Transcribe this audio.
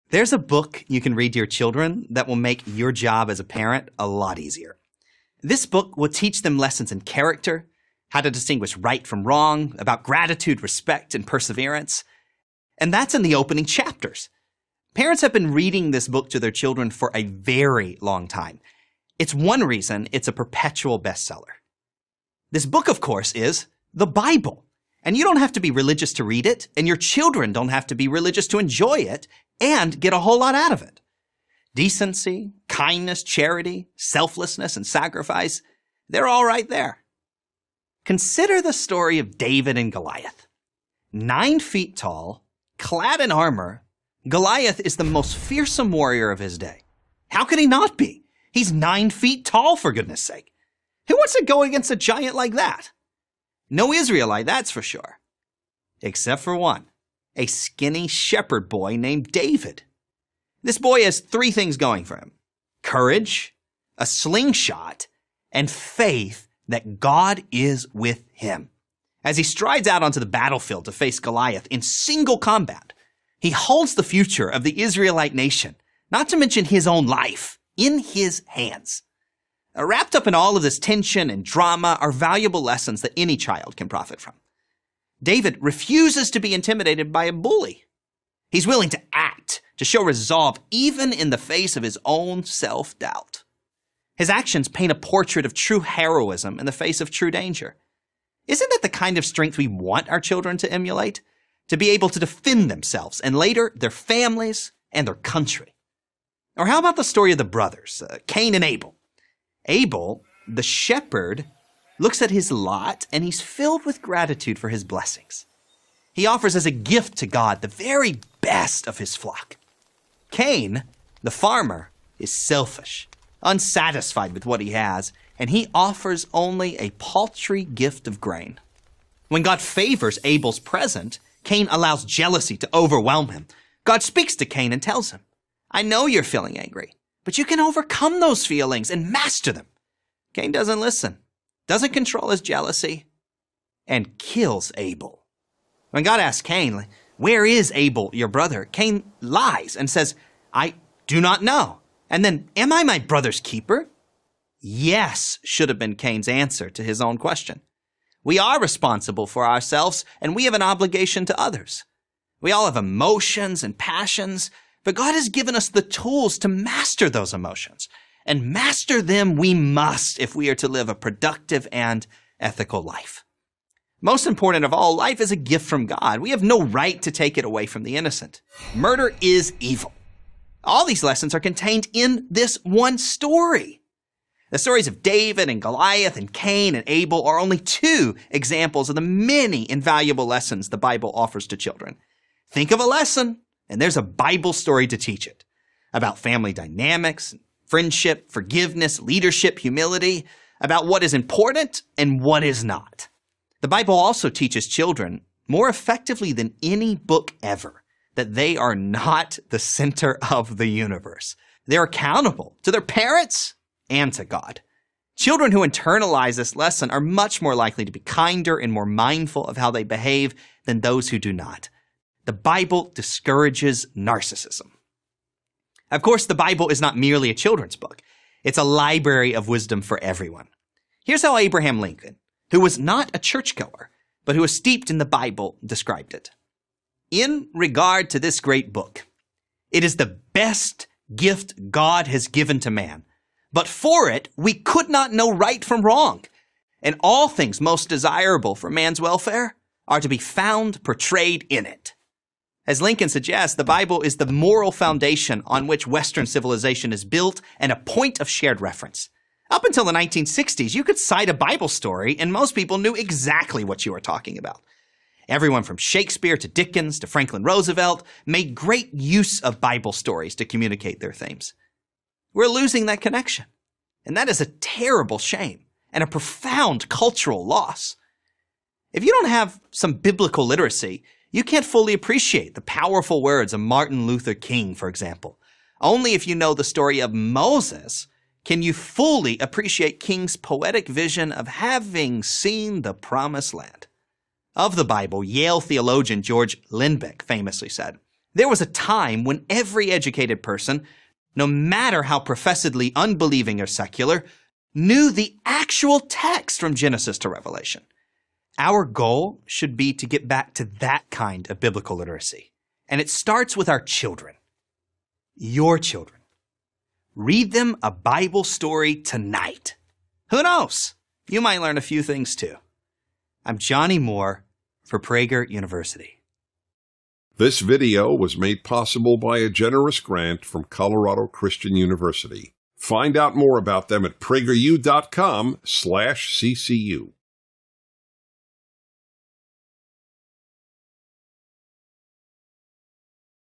There's a book you can read to your children that will make your job as a parent a lot easier. This book will teach them lessons in character, how to distinguish right from wrong, about gratitude, respect, and perseverance. And that's in the opening chapters. Parents have been reading this book to their children for a very long time. It's one reason it's a perpetual bestseller. This book, of course, is the Bible. And you don't have to be religious to read it, and your children don't have to be religious to enjoy it and get a whole lot out of it. Decency, kindness, charity, selflessness, and sacrifice, they're all right there. Consider the story of David and Goliath. 9 feet tall, clad in armor, Goliath is the most fearsome warrior of his day. How could he not be? He's 9 feet tall, for goodness sake. Who wants to go against a giant like that? No Israelite, that's for sure. Except for one, a skinny shepherd boy named David. This boy has 3 things going for him: courage, a slingshot, and faith that God is with him. As he strides out onto the battlefield to face Goliath in single combat, he holds the future of the Israelite nation, not to mention his own life, in his hands. Wrapped up in all of this tension and drama are valuable lessons that any child can profit from. David refuses to be intimidated by a bully. He's willing to act, to show resolve, even in the face of his own self-doubt. His actions paint a portrait of true heroism in the face of true danger. Isn't that the kind of strength we want our children to emulate? To be able to defend themselves and later their families and their country. Or how about the story of the brothers, Cain and Abel? Abel, the shepherd, looks at his lot and he's filled with gratitude for his blessings. He offers as a gift to God the very best of his flock. Cain, the farmer, is selfish, unsatisfied with what he has, and he offers only a paltry gift of grain. When God favors Abel's present, Cain allows jealousy to overwhelm him. God speaks to Cain and tells him, "I know you're feeling angry, but you can overcome those feelings and master them." Cain doesn't listen, doesn't control his jealousy, and kills Abel. When God asks Cain, "Where is Abel, your brother?" Cain lies and says, "I do not know." And then, "Am I my brother's keeper?" Yes, should have been Cain's answer to his own question. We are responsible for ourselves, and we have an obligation to others. We all have emotions and passions, but God has given us the tools to master those emotions. And master them we must if we are to live a productive and ethical life. Most important of all, life is a gift from God. We have no right to take it away from the innocent. Murder is evil. All these lessons are contained in this one story. The stories of David and Goliath and Cain and Abel are only 2 examples of the many invaluable lessons the Bible offers to children. Think of a lesson, and there's a Bible story to teach it. About family dynamics, friendship, forgiveness, leadership, humility, about what is important and what is not. The Bible also teaches children, more effectively than any book ever, that they are not the center of the universe. They're accountable to their parents and to God. Children who internalize this lesson are much more likely to be kinder and more mindful of how they behave than those who do not. The Bible discourages narcissism. Of course, the Bible is not merely a children's book. It's a library of wisdom for everyone. Here's how Abraham Lincoln, who was not a churchgoer, but who was steeped in the Bible, described it. In regard to this great book, it is the best gift God has given to man. But for it, we could not know right from wrong. And all things most desirable for man's welfare are to be found portrayed in it. As Lincoln suggests, the Bible is the moral foundation on which Western civilization is built and a point of shared reference. Up until the 1960s, you could cite a Bible story and most people knew exactly what you were talking about. Everyone from Shakespeare to Dickens to Franklin Roosevelt made great use of Bible stories to communicate their themes. We're losing that connection, and that is a terrible shame and a profound cultural loss. If you don't have some biblical literacy, you can't fully appreciate the powerful words of Martin Luther King, for example. Only if you know the story of Moses can you fully appreciate King's poetic vision of having seen the promised land. Of the Bible, Yale theologian George Lindbeck famously said, There was a time when every educated person, no matter how professedly unbelieving or secular, knew the actual text from Genesis to Revelation. Our goal should be to get back to that kind of biblical literacy. And it starts with our children. Your children. Read them a Bible story tonight. Who knows? You might learn a few things too. I'm Johnny Moore for Prager University. This video was made possible by a generous grant from Colorado Christian University. Find out more about them at prageru.com/ccu.